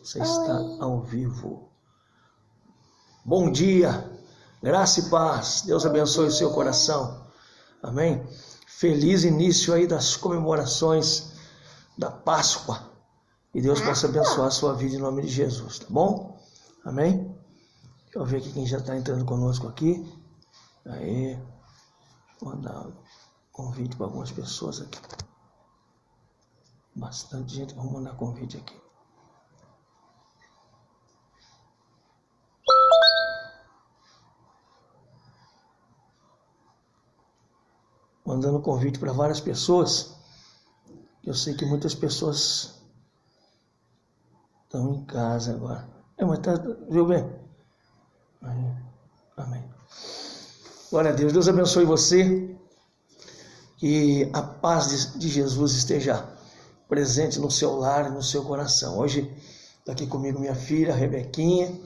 Você está ao vivo. Bom dia, graça e paz. Deus abençoe o seu coração. Amém? Feliz início aí das comemorações da Páscoa. E Deus possa abençoar a sua vida em nome de Jesus, tá bom? Amém? Deixa eu ver aqui quem já está entrando conosco aqui. Aí, vou mandar um convite para algumas pessoas aqui. Bastante gente, vamos mandar convite aqui. Mandando convite para várias pessoas. Eu sei que muitas pessoas estão em casa agora. Mas tá, viu bem? Amém. Glória a Deus. Deus abençoe você. Que a paz de Jesus esteja presente no seu lar e no seu coração. Hoje está aqui comigo minha filha, a Rebequinha.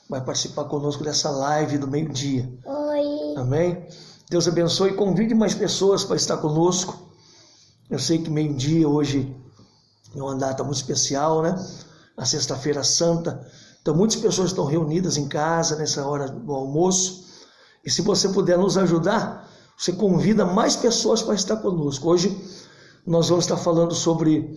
Vai participar conosco dessa live do meio-dia. Oi. Amém? Deus abençoe e convide mais pessoas para estar conosco. Eu sei que meio-dia hoje é uma data muito especial, né? A Sexta-feira Santa. Então muitas pessoas estão reunidas em casa nessa hora do almoço. E se você puder nos ajudar, você convida mais pessoas para estar conosco. Hoje nós vamos estar falando sobre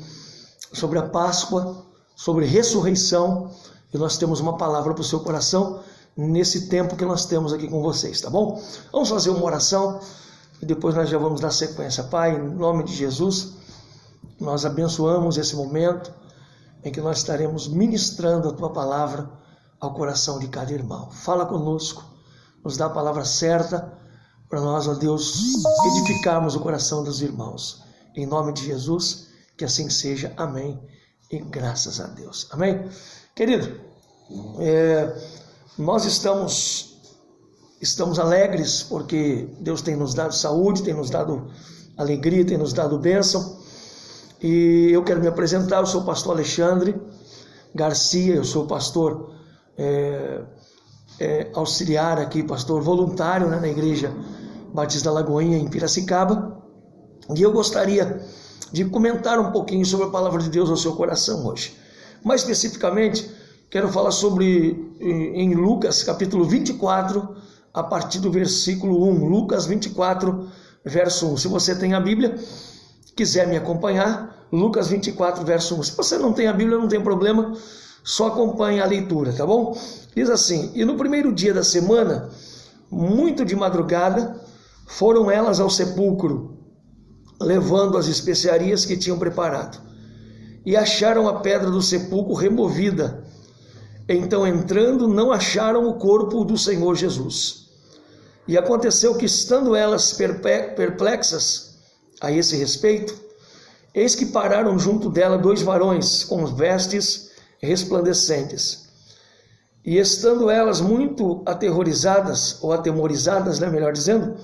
a Páscoa, sobre ressurreição. E nós temos uma palavra para o seu coração nesse tempo que nós temos aqui com vocês, tá bom? Vamos fazer uma oração e depois nós já vamos dar sequência. Pai, em nome de Jesus, nós abençoamos esse momento em que nós estaremos ministrando a Tua palavra ao coração de cada irmão. Fala conosco, nos dá a palavra certa para nós, ó Deus, edificarmos o coração dos irmãos. Em nome de Jesus, que assim seja. Amém. E graças a Deus. Amém? Querido, nós estamos alegres porque Deus tem nos dado saúde, tem nos dado alegria, tem nos dado bênção. E eu quero me apresentar, eu sou o pastor Alexandre Garcia, eu sou pastor auxiliar aqui, pastor voluntário, né, na Igreja Batista da Lagoinha, em Piracicaba. E eu gostaria de comentar um pouquinho sobre a palavra de Deus ao seu coração hoje. Mais especificamente, quero falar em Lucas capítulo 24, a partir do versículo 1. Lucas 24, verso 1. Se você tem a Bíblia, quiser me acompanhar, Lucas 24, verso 1. Se você não tem a Bíblia, não tem problema, só acompanhe a leitura, tá bom? Diz assim: E no primeiro dia da semana, muito de madrugada, foram elas ao sepulcro, levando as especiarias que tinham preparado. E acharam a pedra do sepulcro removida. Então, entrando, não acharam o corpo do Senhor Jesus. E aconteceu que, estando elas perplexas a esse respeito, eis que pararam junto dela 2 varões com vestes resplandecentes. E estando elas muito atemorizadas, né, melhor dizendo,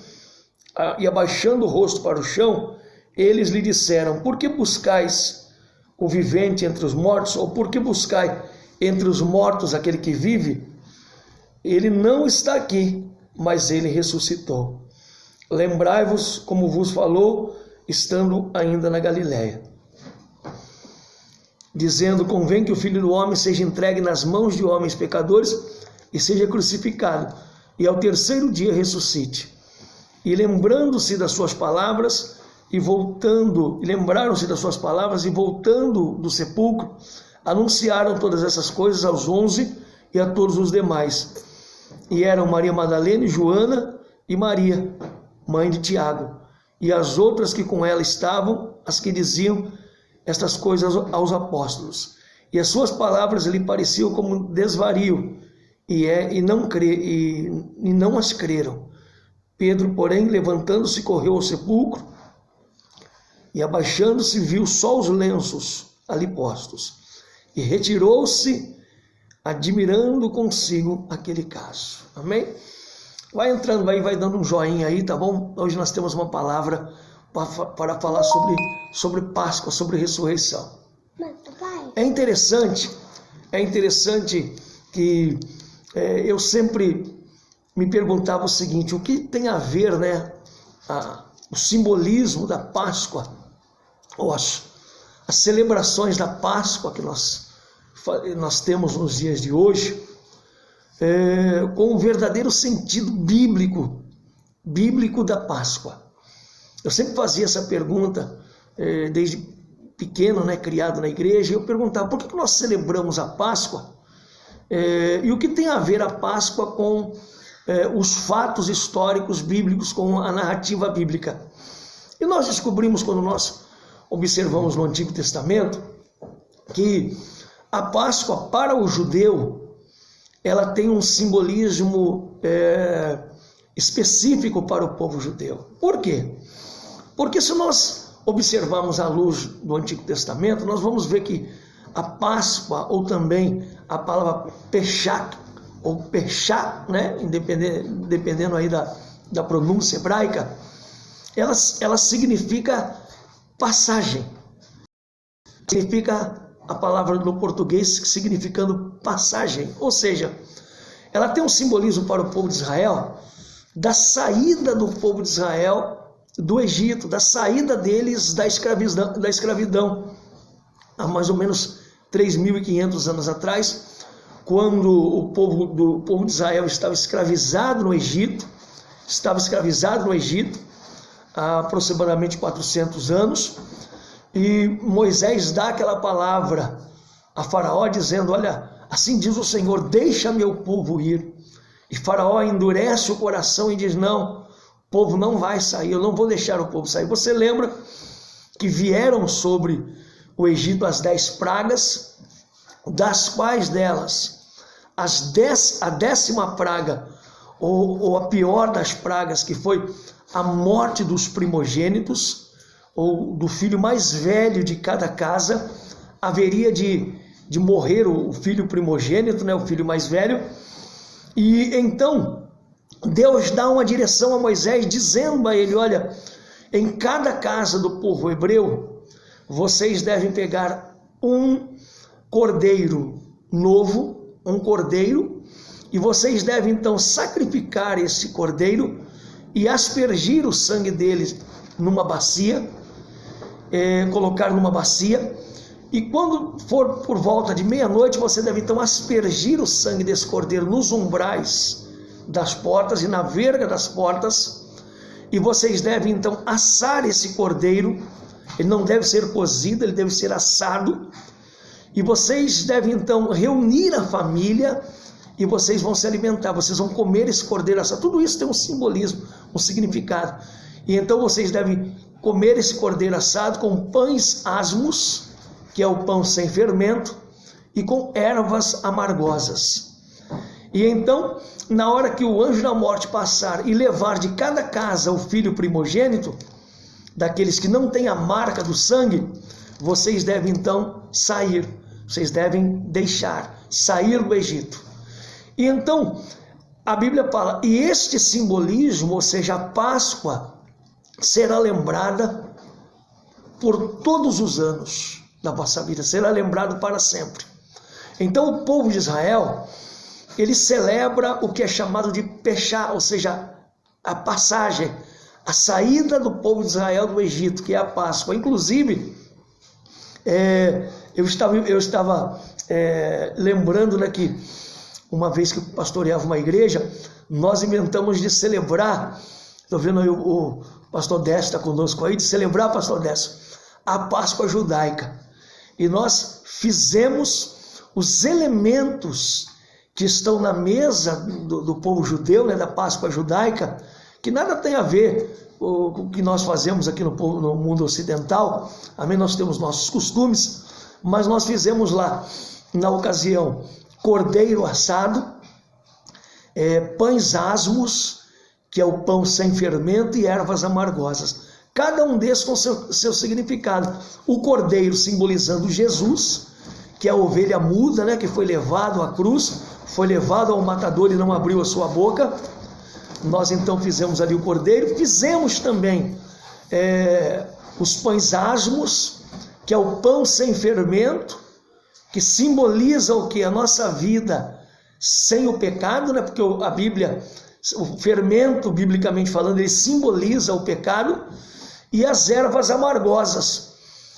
e abaixando o rosto para o chão, eles lhe disseram: Por que buscais o vivente entre os mortos? Ou por que buscai entre os mortos aquele que vive? Ele não está aqui, mas ele ressuscitou. Lembrai-vos como vos falou, estando ainda na Galiléia, dizendo: Convém que o Filho do Homem seja entregue nas mãos de homens pecadores e seja crucificado, e ao terceiro dia ressuscite. E lembraram-se das suas palavras e voltando do sepulcro, anunciaram todas essas coisas aos 11 e a todos os demais. E eram Maria Madalena e Joana e Maria, mãe de Tiago, e as outras que com ela estavam, as que diziam estas coisas aos apóstolos. E as suas palavras lhe pareciam como desvario, e não as creram. Pedro, porém, levantando-se, correu ao sepulcro, e abaixando-se, viu só os lenços ali postos, e retirou-se, admirando consigo aquele caso. Amém? Vai entrando aí, vai dando um joinha aí, tá bom? Hoje nós temos uma palavra para falar sobre Páscoa, sobre ressurreição. É interessante que eu sempre me perguntava o seguinte: o que tem a ver, né, o simbolismo da Páscoa, ou as celebrações da Páscoa que nós nós temos nos dias de hoje, com um verdadeiro sentido bíblico da Páscoa. Eu sempre fazia essa pergunta, desde pequeno, né, criado na igreja, eu perguntava por que nós celebramos a Páscoa, e o que tem a ver a Páscoa com os fatos históricos bíblicos, com a narrativa bíblica. E nós descobrimos, quando nós observamos no Antigo Testamento, que a Páscoa para o judeu, ela tem um simbolismo específico para o povo judeu. Por quê? Porque se nós observarmos à luz do Antigo Testamento, nós vamos ver que a Páscoa, ou também a palavra Peshach, ou Peshá, né, dependendo aí da pronúncia hebraica, ela significa passagem. Significa a palavra do português significando passagem. Ou seja, ela tem um simbolismo para o povo de Israel, da saída do povo de Israel do Egito, da saída deles da escravidão, há mais ou menos 3.500 anos atrás, quando o povo de Israel estava escravizado no Egito, há aproximadamente 400 anos, e Moisés dá aquela palavra a Faraó dizendo: olha, assim diz o Senhor, deixa meu povo ir. E Faraó endurece o coração e diz: não, o povo não vai sair, eu não vou deixar o povo sair. Você lembra que vieram sobre o Egito as 10 pragas, das quais delas a 10ª praga, ou a pior das pragas, que foi a morte dos primogênitos, ou do filho mais velho de cada casa, haveria de morrer o filho primogênito, né, o filho mais velho. E então Deus dá uma direção a Moisés, dizendo a ele: olha, em cada casa do povo hebreu, vocês devem pegar um cordeiro novo, e vocês devem então sacrificar esse cordeiro e aspergir o sangue dele numa bacia, colocar numa bacia, e quando for por volta de meia-noite, você deve então aspergir o sangue desse cordeiro nos umbrais das portas e na verga das portas, e vocês devem então assar esse cordeiro. Ele não deve ser cozido, ele deve ser assado, e vocês devem então reunir a família, e vocês vão se alimentar, vocês vão comer esse cordeiro assado. Tudo isso tem um simbolismo, um significado. E então vocês devem comer esse cordeiro assado com pães asmos, que é o pão sem fermento, e com ervas amargosas. E então, na hora que o anjo da morte passar e levar de cada casa o filho primogênito, daqueles que não têm a marca do sangue, vocês devem então sair, vocês devem sair do Egito. E então, a Bíblia fala, e este simbolismo, ou seja, a Páscoa, será lembrada por todos os anos da vossa vida, será lembrado para sempre. Então o povo de Israel, ele celebra o que é chamado de Peshá, ou seja, a passagem, a saída do povo de Israel do Egito, que é a Páscoa. Inclusive, eu estava lembrando, né, que uma vez que eu pastoreava uma igreja, nós inventamos de celebrar, estou vendo aí o pastor Décio está conosco aí, de celebrar, pastor Décio, a Páscoa judaica. E nós fizemos os elementos que estão na mesa do povo judeu, né, da Páscoa judaica, que nada tem a ver com o que nós fazemos aqui no mundo ocidental. Amém? Nós temos nossos costumes, mas nós fizemos lá, na ocasião, cordeiro assado, pães asmos, que é o pão sem fermento, e ervas amargosas. Cada um desses com seu significado. O cordeiro simbolizando Jesus, que é a ovelha muda, né, que foi levado à cruz, foi levado ao matador e não abriu a sua boca. Nós então fizemos ali o cordeiro, fizemos também os pães asmos, que é o pão sem fermento, que simboliza o que? A nossa vida sem o pecado, né? Porque a Bíblia, o fermento, biblicamente falando, ele simboliza o pecado. E as ervas amargosas,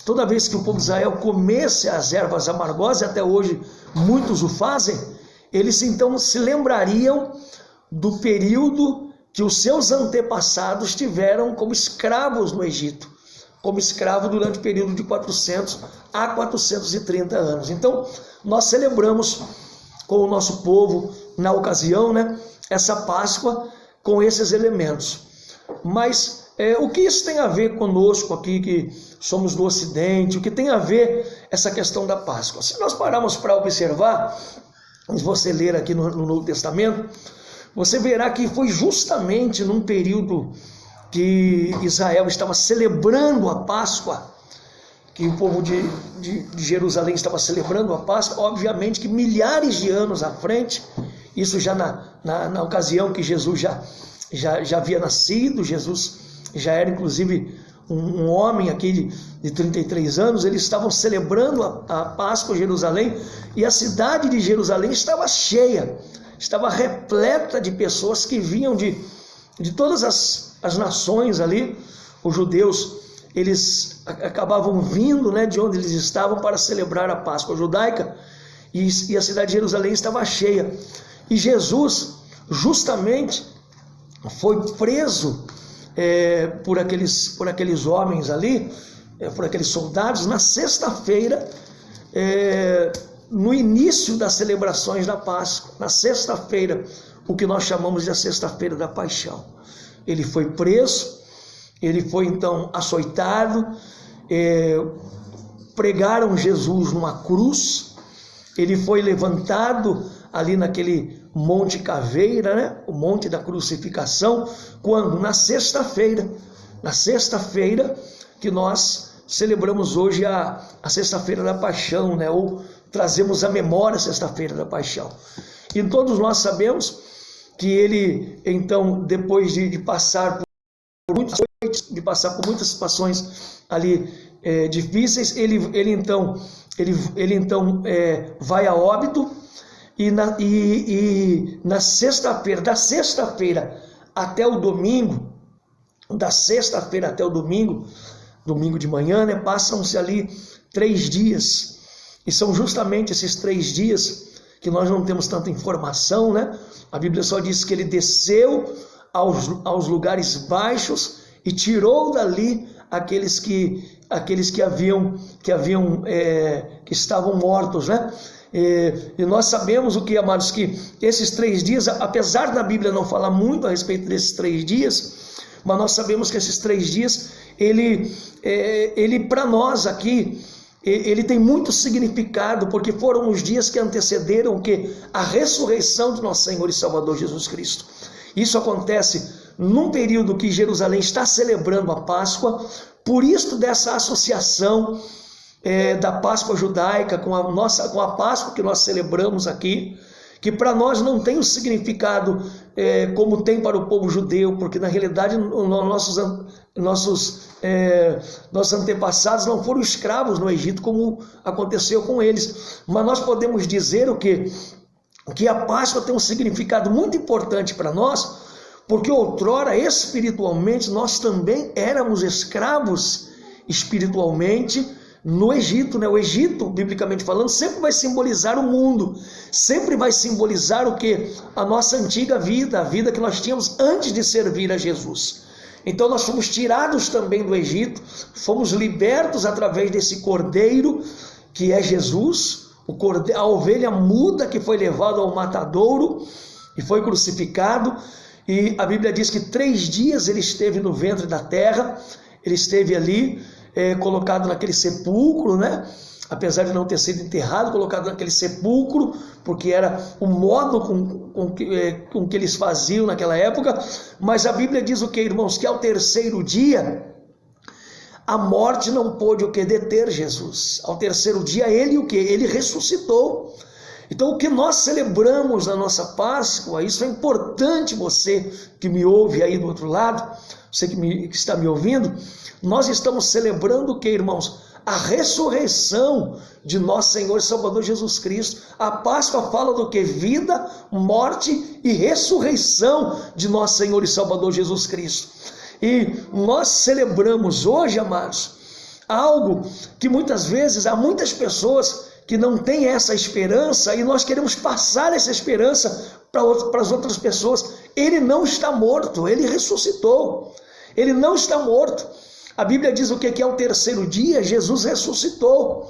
toda vez que o povo de Israel comesse as ervas amargosas, até hoje muitos o fazem, eles então se lembrariam do período que os seus antepassados tiveram como escravos no Egito, como escravo durante o período de 400 a 430 anos. Então, nós celebramos com o nosso povo, na ocasião, né, essa Páscoa com esses elementos. Mas o que isso tem a ver conosco aqui, que somos do Ocidente? O que tem a ver essa questão da Páscoa? Se nós pararmos para observar, se você ler aqui no Novo Testamento, você verá que foi justamente num período que Israel estava celebrando a Páscoa, que o povo de Jerusalém estava celebrando a Páscoa, obviamente que milhares de anos à frente, isso já na ocasião que Jesus já havia nascido, Jesus já era inclusive um homem aqui de 33 anos, eles estavam celebrando a Páscoa em Jerusalém, e a cidade de Jerusalém estava cheia, estava repleta de pessoas que vinham de todas as nações ali. Os judeus, eles acabavam vindo, né, de onde eles estavam para celebrar a Páscoa judaica, e a cidade de Jerusalém estava cheia. E Jesus justamente foi preso por aqueles homens ali, por aqueles soldados, na sexta-feira, no início das celebrações da Páscoa, na sexta-feira, o que nós chamamos de a sexta-feira da paixão. Ele foi preso, ele foi então açoitado, pregaram Jesus numa cruz, ele foi levantado ali naquele Monte Caveira, né? O Monte da Crucificação, quando? Na sexta-feira que nós celebramos hoje a Sexta-feira da Paixão, né? Ou trazemos à memória a Sexta-feira da Paixão. E todos nós sabemos que ele, então, depois de passar por muitas coisas, de passar por muitas situações ali difíceis, ele então vai a óbito. E na sexta-feira, da sexta-feira até o domingo, domingo de manhã, né, passam-se ali 3 dias, e são justamente esses 3 dias que nós não temos tanta informação, né? A Bíblia só diz que ele desceu aos lugares baixos e tirou dali aqueles que estavam mortos, né? E nós sabemos o que, amados, que esses 3 dias, apesar da Bíblia não falar muito a respeito desses 3 dias, mas nós sabemos que esses 3 dias, ele para nós aqui, ele tem muito significado, porque foram os dias que antecederam a ressurreição de nosso Senhor e Salvador Jesus Cristo. Isso acontece num período que Jerusalém está celebrando a Páscoa, por isso dessa associação da Páscoa judaica com a Páscoa que nós celebramos aqui, que para nós não tem o significado como tem para o povo judeu, porque na realidade nossos antepassados não foram escravos no Egito como aconteceu com eles, mas nós podemos dizer que a Páscoa tem um significado muito importante para nós, porque outrora espiritualmente nós também éramos escravos espiritualmente no Egito, né? O Egito, biblicamente falando, sempre vai simbolizar o mundo, sempre vai simbolizar o que? A nossa antiga vida, a vida que nós tínhamos antes de servir a Jesus. Então nós fomos tirados também do Egito, fomos libertos através desse cordeiro que é Jesus, a ovelha muda que foi levada ao matadouro e foi crucificado. E a Bíblia diz que 3 dias ele esteve no ventre da terra, ele esteve ali colocado naquele sepulcro, né? Apesar de não ter sido enterrado, colocado naquele sepulcro, porque era o modo com que eles faziam naquela época. Mas a Bíblia diz o que, irmãos? Que ao 3º dia, a morte não pôde deter Jesus. Ao 3º dia, ele ressuscitou. Então o que nós celebramos na nossa Páscoa, isso é importante, você que me ouve aí do outro lado, você que está me ouvindo, nós estamos celebrando o que, irmãos? A ressurreição de nosso Senhor e Salvador Jesus Cristo. A Páscoa fala do que? Vida, morte e ressurreição de nosso Senhor e Salvador Jesus Cristo. E nós celebramos hoje, amados, algo que muitas vezes há muitas pessoas que não têm essa esperança e nós queremos passar essa esperança para as outras pessoas. Ele não está morto, ele ressuscitou. Ele não está morto. A Bíblia diz o que é o terceiro dia, Jesus ressuscitou.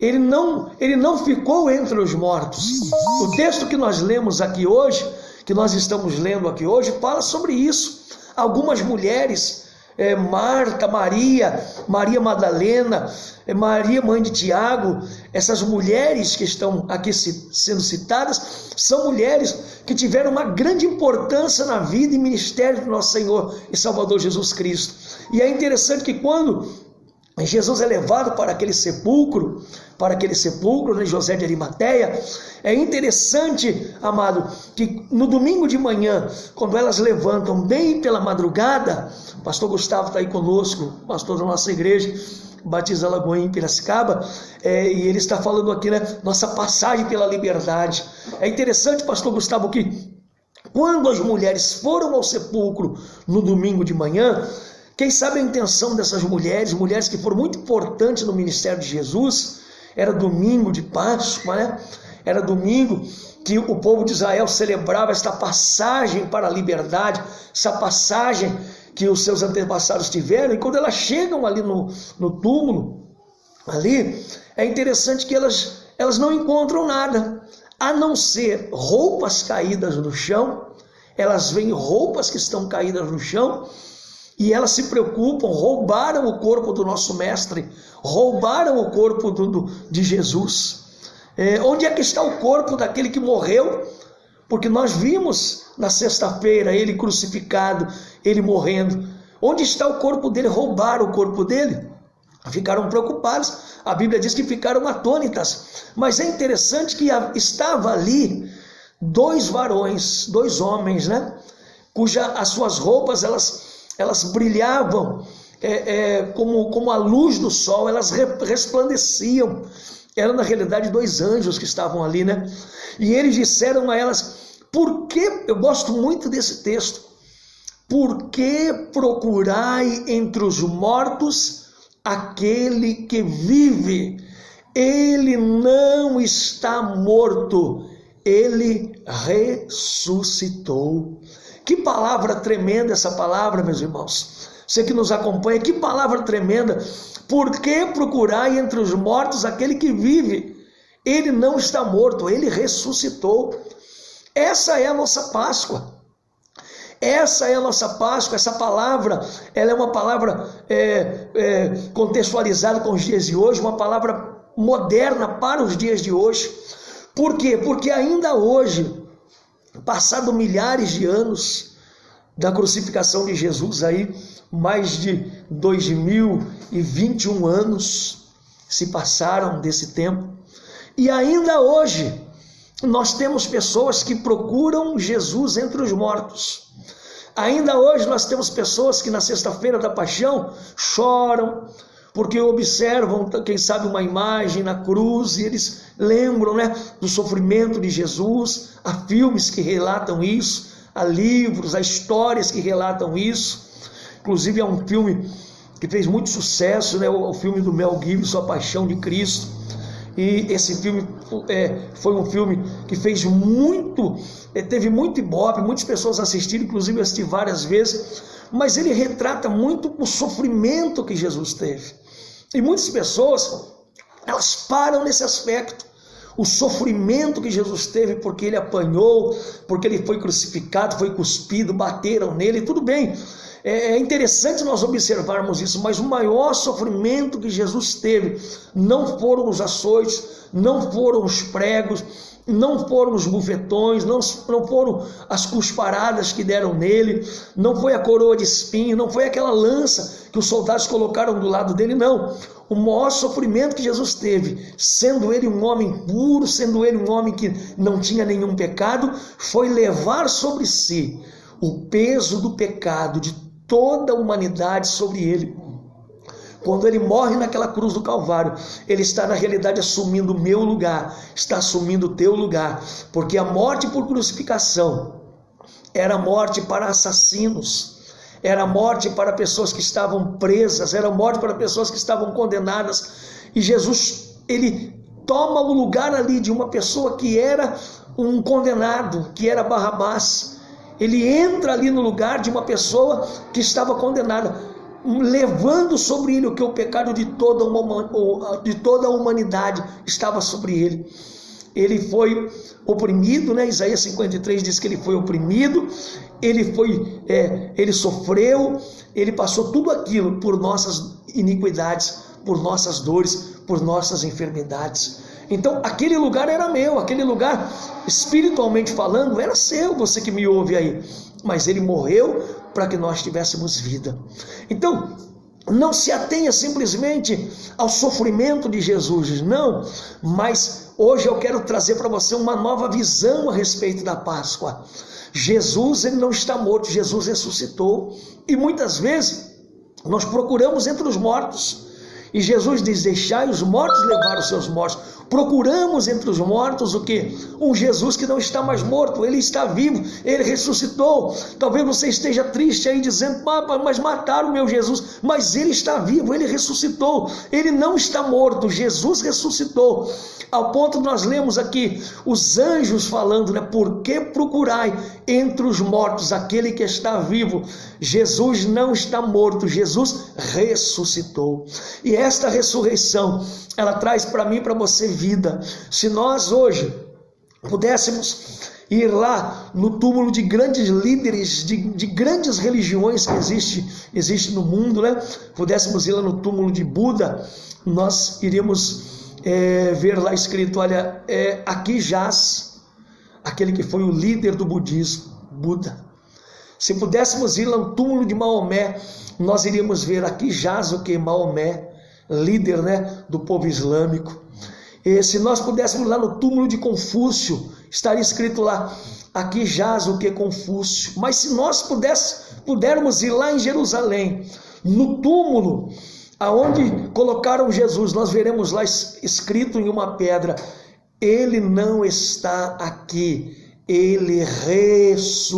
Ele não ficou entre os mortos. O texto que nós lemos aqui hoje, que nós estamos lendo aqui hoje, fala sobre isso. Algumas mulheres, Marta, Maria Madalena, Maria, mãe de Tiago, essas mulheres que estão aqui sendo citadas, são mulheres que tiveram uma grande importância na vida e ministério do nosso Senhor e Salvador Jesus Cristo. E é interessante que quando Jesus é levado para aquele sepulcro, né, José de Arimateia, é interessante, amado, que no domingo de manhã, quando elas levantam bem pela madrugada, o pastor Gustavo está aí conosco, pastor da nossa igreja, Batista da Lagoinha em Piracicaba, e ele está falando aqui, né, nossa passagem pela liberdade. É interessante, pastor Gustavo, que quando as mulheres foram ao sepulcro no domingo de manhã, quem sabe a intenção dessas mulheres que foram muito importantes no ministério de Jesus, era domingo de Páscoa, né? Era domingo que o povo de Israel celebrava esta passagem para a liberdade, essa passagem que os seus antepassados tiveram, e quando elas chegam ali no túmulo, ali, é interessante que elas não encontram nada, a não ser roupas caídas no chão. Elas veem roupas que estão caídas no chão, e elas se preocupam, roubaram o corpo do nosso mestre, roubaram o corpo de Jesus. Onde é que está o corpo daquele que morreu? Porque nós vimos na sexta-feira ele crucificado, ele morrendo. Onde está o corpo dele? Roubaram o corpo dele. Ficaram preocupados. A Bíblia diz que ficaram atônitas. Mas é interessante que estava ali dois varões, dois homens, né? As suas roupas, elas brilhavam como a luz do sol, elas resplandeciam. Eram na realidade dois anjos que estavam ali, né? E eles disseram a elas, por que, eu gosto muito desse texto, por que procurai entre os mortos aquele que vive? Ele não está morto, ele ressuscitou. Que palavra tremenda essa palavra, meus irmãos. Você que nos acompanha, que palavra tremenda. Por que procurar entre os mortos aquele que vive? Ele não está morto, ele ressuscitou. Essa é a nossa Páscoa. Essa é a nossa Páscoa. Essa palavra, ela é uma palavra contextualizada com os dias de hoje, uma palavra moderna para os dias de hoje. Por quê? Porque ainda hoje, passado milhares de anos da crucificação de Jesus, aí mais de 2021 anos se passaram desse tempo, e ainda hoje nós temos pessoas que procuram Jesus entre os mortos. Ainda hoje nós temos pessoas que na sexta-feira da paixão choram, porque observam, quem sabe, uma imagem na cruz, e eles lembram, né, do sofrimento de Jesus. Há filmes que relatam isso, há livros, há histórias que relatam isso. Inclusive há um filme que fez muito sucesso, né, o filme do Mel Gibson, A Paixão de Cristo. E esse filme foi um filme que fez muito, teve muito ibope, muitas pessoas assistiram, inclusive eu assisti várias vezes, mas ele retrata muito o sofrimento que Jesus teve. E muitas pessoas, elas param nesse aspecto, o sofrimento que Jesus teve, porque ele apanhou, porque ele foi crucificado, foi cuspido, bateram nele, tudo bem. É interessante nós observarmos isso, mas o maior sofrimento que Jesus teve não foram os açoites, não foram os pregos, não foram os bufetões, não foram as cusparadas que deram nele, não foi a coroa de espinho, não foi aquela lança que os soldados colocaram do lado dele, não. O maior sofrimento que Jesus teve, sendo ele um homem puro, sendo ele um homem que não tinha nenhum pecado, foi levar sobre si o peso do pecado de toda a humanidade sobre ele. Quando ele morre naquela cruz do Calvário, ele está na realidade assumindo o meu lugar, está assumindo o teu lugar, porque a morte por crucificação era morte para assassinos, era morte para pessoas que estavam presas, era morte para pessoas que estavam condenadas. E Jesus, ele toma o lugar ali de uma pessoa que era um condenado, que era Barrabás. Ele entra ali no lugar de uma pessoa que estava condenada, levando sobre ele o que o pecado de toda a humanidade estava sobre ele. Ele foi oprimido, né? Isaías 53 diz que ele foi oprimido, ele sofreu, ele passou tudo aquilo por nossas iniquidades, por nossas dores, por nossas enfermidades. Então aquele lugar era meu, aquele lugar, espiritualmente falando, era seu, você que me ouve aí. Mas ele morreu para que nós tivéssemos vida. Então, não se atenha simplesmente ao sofrimento de Jesus, não. Mas hoje eu quero trazer para você uma nova visão a respeito da Páscoa. Jesus, ele não está morto, Jesus ressuscitou. E muitas vezes nós procuramos entre os mortos. E Jesus diz: deixai os mortos levar os seus mortos. Procuramos entre os mortos o quê? Um Jesus que não está mais morto, ele está vivo, ele ressuscitou. Talvez você esteja triste aí dizendo: mas mataram o meu Jesus. Mas ele está vivo, ele ressuscitou, ele não está morto, Jesus ressuscitou. Ao ponto de nós lemos aqui os anjos falando, né? Por que procurai entre os mortos aquele que está vivo? Jesus não está morto, Jesus ressuscitou. E esta ressurreição, ela traz para mim e para você vida. Se nós hoje pudéssemos ir lá no túmulo de grandes líderes, de grandes religiões que existe no mundo, né? Pudéssemos ir lá no túmulo de Buda, nós iríamos ver lá escrito: olha, aqui jaz aquele que foi o líder do budismo, Buda. Se pudéssemos ir lá no túmulo de Maomé, nós iríamos ver: aqui jaz o que? Maomé, líder, né, do povo islâmico. E se nós pudéssemos ir lá no túmulo de Confúcio, estaria escrito lá: aqui jaz o que? Confúcio. Mas se nós pudermos ir lá em Jerusalém, no túmulo aonde colocaram Jesus, nós veremos lá escrito em uma pedra: ele não está aqui, ele ressuscitou.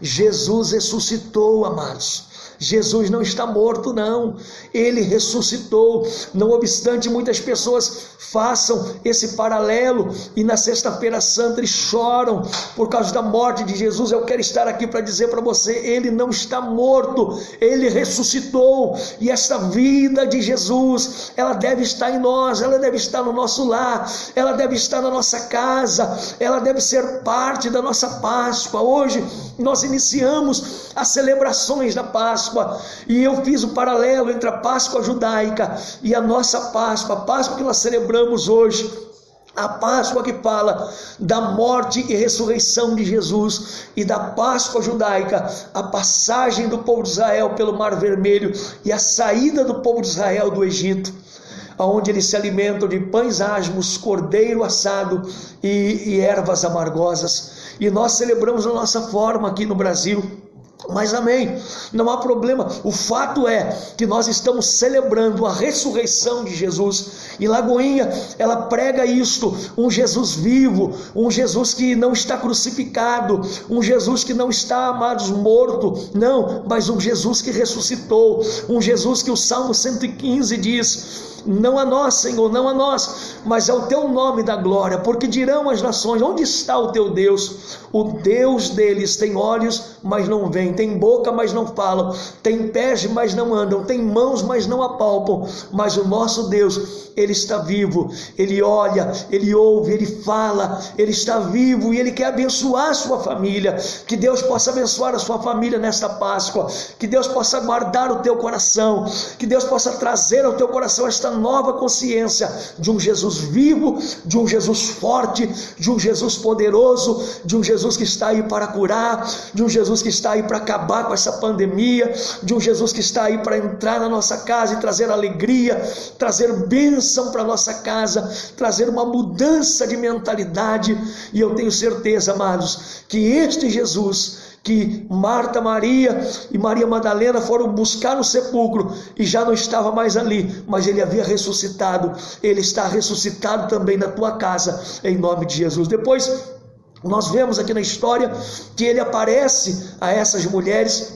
Jesus ressuscitou, amados. Jesus não está morto, não. Ele ressuscitou. Não obstante muitas pessoas façam esse paralelo e na sexta-feira santa eles choram por causa da morte de Jesus, eu quero estar aqui para dizer para você: ele não está morto, ele ressuscitou. E essa vida de Jesus, ela deve estar em nós, ela deve estar no nosso lar, ela deve estar na nossa casa, ela deve ser parte da nossa Páscoa. Hoje nós iniciamos as celebrações da Páscoa, e eu fiz o paralelo entre a Páscoa judaica e a nossa Páscoa, a Páscoa que nós celebramos hoje, a Páscoa que fala da morte e ressurreição de Jesus, e da Páscoa judaica, a passagem do povo de Israel pelo Mar Vermelho e a saída do povo de Israel do Egito, onde eles se alimentam de pães asmos, cordeiro assado e ervas amargosas. E nós celebramos a nossa forma aqui no Brasil. Mas amém, não há problema. O fato é que nós estamos celebrando a ressurreição de Jesus. E Lagoinha, ela prega isto: um Jesus vivo, um Jesus que não está crucificado, um Jesus que não está, amados, morto, não, mas um Jesus que ressuscitou, um Jesus que o Salmo 115 diz: não a nós, Senhor, não a nós, mas ao teu nome da glória, porque dirão as nações: onde está o teu Deus? O Deus deles tem olhos, mas não veem, tem boca, mas não falam, tem pés, mas não andam, tem mãos, mas não apalpam. Mas o nosso Deus, ele está vivo, ele olha, ele ouve, ele fala, ele está vivo e ele quer abençoar a sua família. Que Deus possa abençoar a sua família nesta Páscoa, que Deus possa guardar o teu coração, que Deus possa trazer ao teu coração esta nova consciência de um Jesus vivo, de um Jesus forte, de um Jesus poderoso, de um Jesus que está aí para curar, de um Jesus que está aí para acabar com essa pandemia, de um Jesus que está aí para entrar na nossa casa e trazer alegria, trazer bênção para a nossa casa, trazer uma mudança de mentalidade. E eu tenho certeza, amados, que este Jesus que Marta, Maria e Maria Madalena foram buscar no sepulcro e já não estava mais ali, mas ele havia ressuscitado. Ele está ressuscitado também na tua casa, em nome de Jesus. Depois Nós vemos aqui na história que ele aparece a essas mulheres,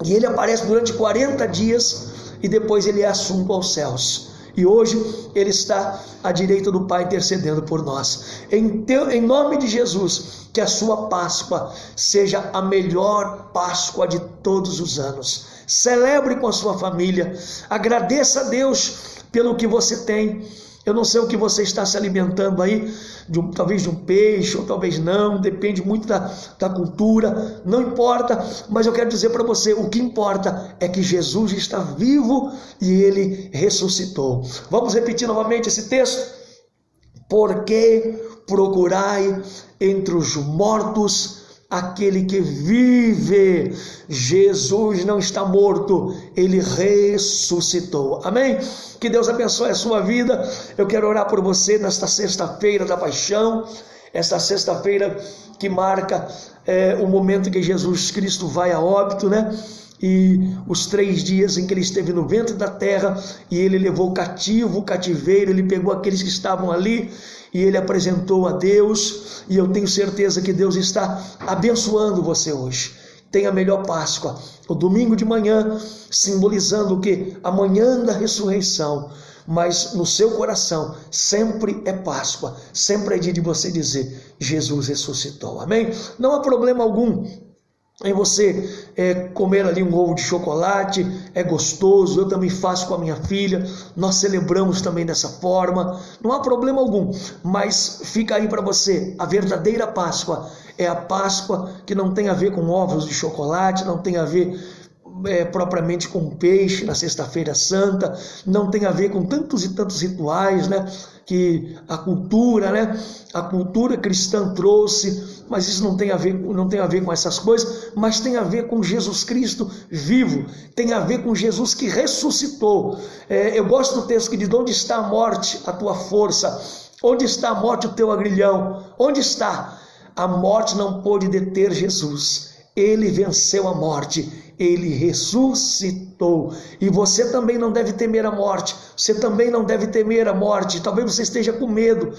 e ele aparece durante 40 dias, e depois ele é assunto aos céus. E hoje ele está à direita do Pai intercedendo por nós. Em nome de Jesus, que a sua Páscoa seja a melhor Páscoa de todos os anos. Celebre com a sua família, agradeça a Deus pelo que você tem. Eu não sei o que você está se alimentando aí, talvez de um peixe, ou talvez não, depende muito da cultura, não importa, mas eu quero dizer para você, o que importa é que Jesus está vivo e ele ressuscitou. Vamos repetir novamente esse texto? Porque procurai entre os mortos aquele que vive. Jesus não está morto, ele ressuscitou. Amém? Que Deus abençoe a sua vida. Eu quero orar por você nesta sexta-feira da paixão, esta sexta-feira que marca o momento que Jesus Cristo vai a óbito, né? E os 3 dias em que ele esteve no ventre da terra, e ele levou cativo o cativeiro, ele pegou aqueles que estavam ali e ele apresentou a Deus. E eu tenho certeza que Deus está abençoando você hoje. Tenha a melhor Páscoa, o domingo de manhã, simbolizando o que? A manhã da ressurreição. Mas no seu coração sempre é Páscoa, sempre é dia de você dizer: Jesus ressuscitou. Amém? Não há problema algum em você comer ali um ovo de chocolate, é gostoso, eu também faço com a minha filha, nós celebramos também dessa forma, não há problema algum, mas fica aí para você, a verdadeira Páscoa é a Páscoa que não tem a ver com ovos de chocolate, não tem a ver propriamente com peixe na sexta-feira santa, não tem a ver com tantos e tantos rituais, né, que a cultura cristã trouxe, mas isso não tem a ver com essas coisas, mas tem a ver com Jesus Cristo vivo, tem a ver com Jesus que ressuscitou. Eu gosto do texto que diz: onde está a morte, a tua força? Onde está a morte, o teu agrilhão? Onde está? A morte não pôde deter Jesus. Ele venceu a morte, ele ressuscitou. E você também não deve temer a morte, você também não deve temer a morte. Talvez você esteja com medo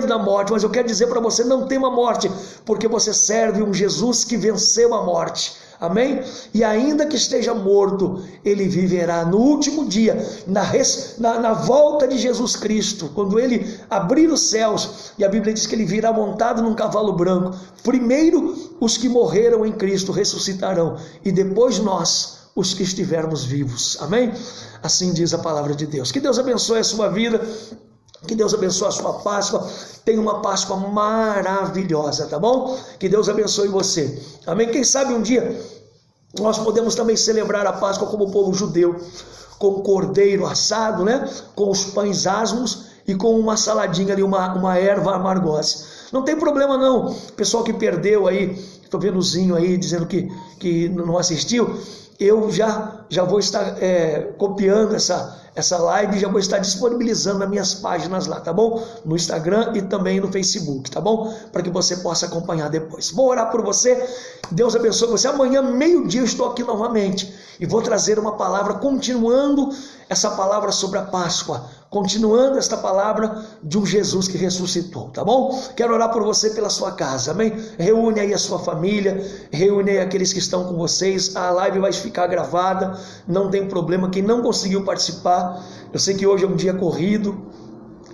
da morte, mas eu quero dizer para você: não tema a morte, porque você serve um Jesus que venceu a morte. Amém? E ainda que esteja morto, ele viverá no último dia, na volta de Jesus Cristo, quando ele abrir os céus, e a Bíblia diz que ele virá montado num cavalo branco. Primeiro os que morreram em Cristo ressuscitarão, e depois nós, os que estivermos vivos. Amém? Assim diz a palavra de Deus. Que Deus abençoe a sua vida, que Deus abençoe a sua Páscoa. Tenha uma Páscoa maravilhosa, tá bom? Que Deus abençoe você. Amém? Quem sabe um dia nós podemos também celebrar a Páscoa como o povo judeu, com cordeiro assado, né? Com os pães asmos e com uma saladinha ali, uma erva amargosa. Não tem problema não. Pessoal que perdeu aí, estou vendo o Zinho aí dizendo que não assistiu, eu já vou estar copiando essa live, já vou estar disponibilizando nas minhas páginas lá, tá bom? No Instagram e também no Facebook, tá bom? Para que você possa acompanhar depois. Vou orar por você, Deus abençoe você. Amanhã, meio-dia, eu estou aqui novamente e vou trazer uma palavra, continuando essa palavra sobre a Páscoa, continuando esta palavra de um Jesus que ressuscitou, tá bom? Quero orar por você, pela sua casa, amém? Reúne aí a sua família, reúne aí aqueles que estão com vocês. A live vai ficar gravada, não tem problema. Quem não conseguiu participar, eu sei que hoje é um dia corrido,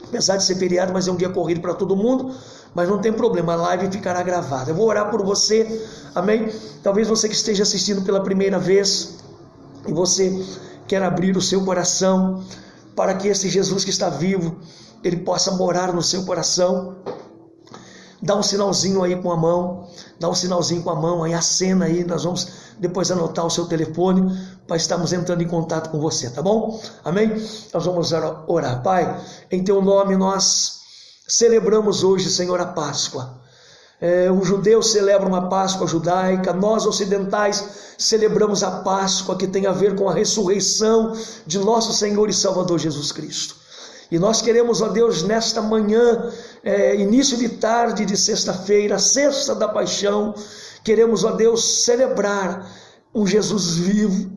apesar de ser feriado, mas é um dia corrido para todo mundo, mas não tem problema, a live ficará gravada. Eu vou orar por você, amém? Talvez você que esteja assistindo pela primeira vez e você quer abrir o seu coração para que esse Jesus que está vivo, ele possa morar no seu coração. Dá um sinalzinho aí com a mão, aí acena aí, nós vamos depois anotar o seu telefone para estarmos entrando em contato com você, tá bom? Amém? Nós vamos orar. Pai, em teu nome nós celebramos hoje, Senhor, a Páscoa. Os judeus celebram a Páscoa judaica, nós ocidentais celebramos a Páscoa que tem a ver com a ressurreição de nosso Senhor e Salvador Jesus Cristo. E nós queremos, ó Deus, nesta manhã, início de tarde de sexta-feira, sexta da paixão, queremos, ó Deus, celebrar um Jesus vivo,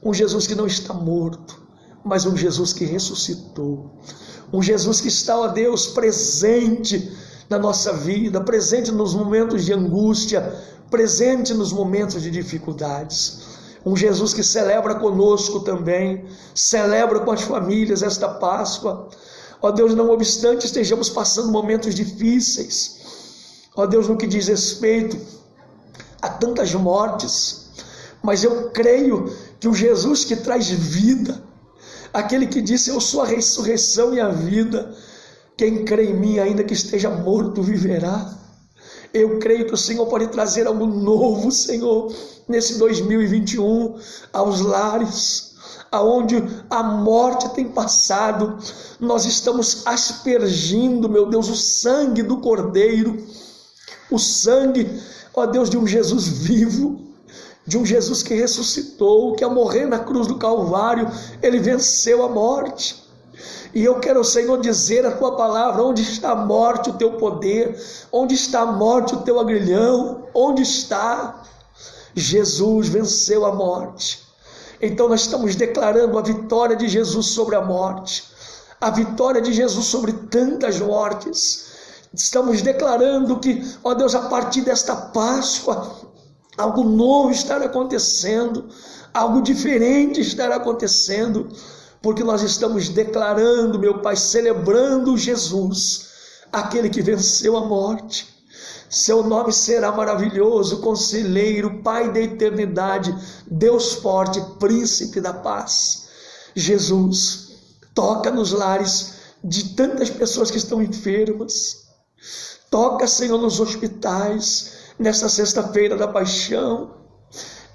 um Jesus que não está morto, mas um Jesus que ressuscitou, um Jesus que está, ó Deus, presente na nossa vida, presente nos momentos de angústia, presente nos momentos de dificuldades. Um Jesus que celebra conosco também, celebra com as famílias esta Páscoa. Ó Deus, não obstante estejamos passando momentos difíceis, ó Deus, no que diz respeito a tantas mortes, mas eu creio que o Jesus que traz vida, aquele que disse: eu sou a ressurreição e a vida, quem crê em mim, ainda que esteja morto, viverá. Eu creio que o Senhor pode trazer algo novo, Senhor, nesse 2021, aos lares, aonde a morte tem passado. Nós estamos aspergindo, meu Deus, o sangue do Cordeiro, o sangue, ó Deus, de um Jesus vivo, de um Jesus que ressuscitou, que ao morrer na cruz do Calvário, ele venceu a morte. E eu quero, Senhor, dizer a tua palavra: onde está a morte, o teu poder? Onde está a morte, o teu agrilhão? Onde está? Jesus venceu a morte. Então nós estamos declarando a vitória de Jesus sobre a morte, a vitória de Jesus sobre tantas mortes. Estamos declarando que, ó Deus, a partir desta Páscoa, algo novo estará acontecendo, algo diferente estará acontecendo, porque nós estamos declarando, meu Pai, celebrando Jesus, aquele que venceu a morte. Seu nome será maravilhoso, Conselheiro, Pai da eternidade, Deus forte, Príncipe da paz. Jesus, toca nos lares de tantas pessoas que estão enfermas. Toca, Senhor, nos hospitais, nesta sexta-feira da paixão.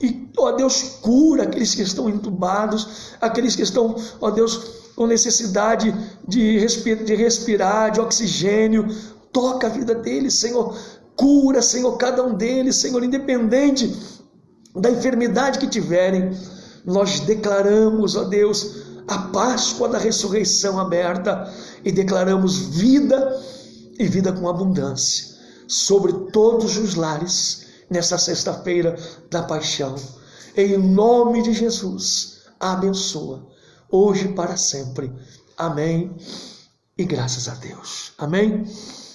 E, ó Deus, cura aqueles que estão entubados, aqueles que estão, ó Deus, com necessidade de respirar, de oxigênio. Toca a vida deles, Senhor. Cura, Senhor, cada um deles, Senhor, independente da enfermidade que tiverem. Nós declaramos, ó Deus, a Páscoa da ressurreição aberta e declaramos vida e vida com abundância sobre todos os lares nessa sexta-feira da paixão. Em nome de Jesus, abençoa hoje e para sempre. Amém. E graças a Deus. Amém.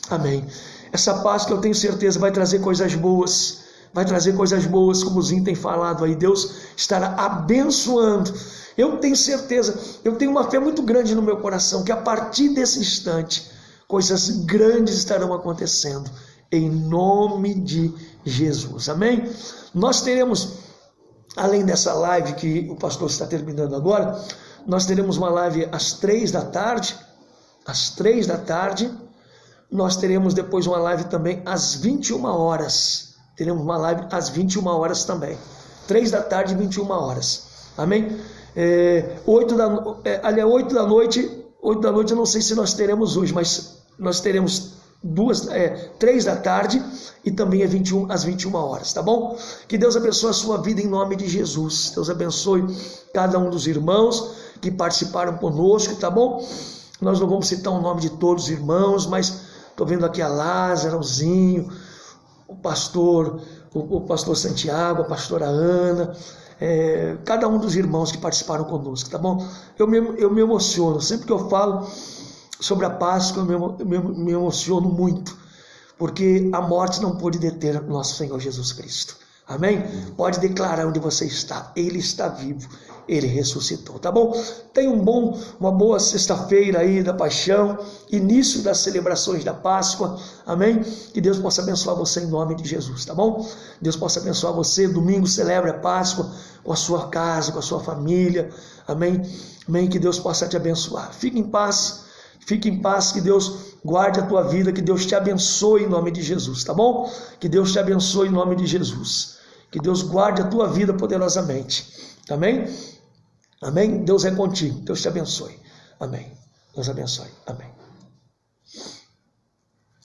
Amém. Essa Páscoa, eu tenho certeza, vai trazer coisas boas. Vai trazer coisas boas, como o Zinho tem falado aí. Deus estará abençoando. Eu tenho certeza, eu tenho uma fé muito grande no meu coração, que a partir desse instante, coisas grandes estarão acontecendo. Em nome de Jesus. Amém? Nós teremos, além dessa live que o pastor está terminando agora, nós teremos uma live às 3 da tarde. Às 3 da tarde. Nós teremos depois uma live também às 21 horas. Teremos uma live às 21 horas também. 3 da tarde e 21 horas. Amém? 8 da noite. 8 da noite eu não sei se nós teremos hoje, mas nós teremos 3 da tarde e também às 21 horas, tá bom? Que Deus abençoe a sua vida em nome de Jesus. Deus abençoe cada um dos irmãos que participaram conosco, tá bom? Nós não vamos citar o nome de todos os irmãos, mas estou vendo aqui a Lázaro, o Zinho, o pastor Santiago, a pastora Ana, cada um dos irmãos que participaram conosco, tá bom? Eu me emociono, sempre que eu falo sobre a Páscoa, eu me emociono muito, porque a morte não pôde deter nosso Senhor Jesus Cristo. Amém? Pode declarar onde você está. Ele está vivo. Ele ressuscitou, tá bom? Tenha uma boa sexta-feira aí da paixão, início das celebrações da Páscoa. Amém? Que Deus possa abençoar você em nome de Jesus, tá bom? Deus possa abençoar você. Domingo celebre a Páscoa com a sua casa, com a sua família. Amém? Amém? Que Deus possa te abençoar. Fique em paz. Fique em paz, que Deus guarde a tua vida, que Deus te abençoe em nome de Jesus, tá bom? Que Deus te abençoe em nome de Jesus. Que Deus guarde a tua vida poderosamente. Amém? Amém? Deus é contigo. Deus te abençoe. Amém. Deus abençoe. Amém.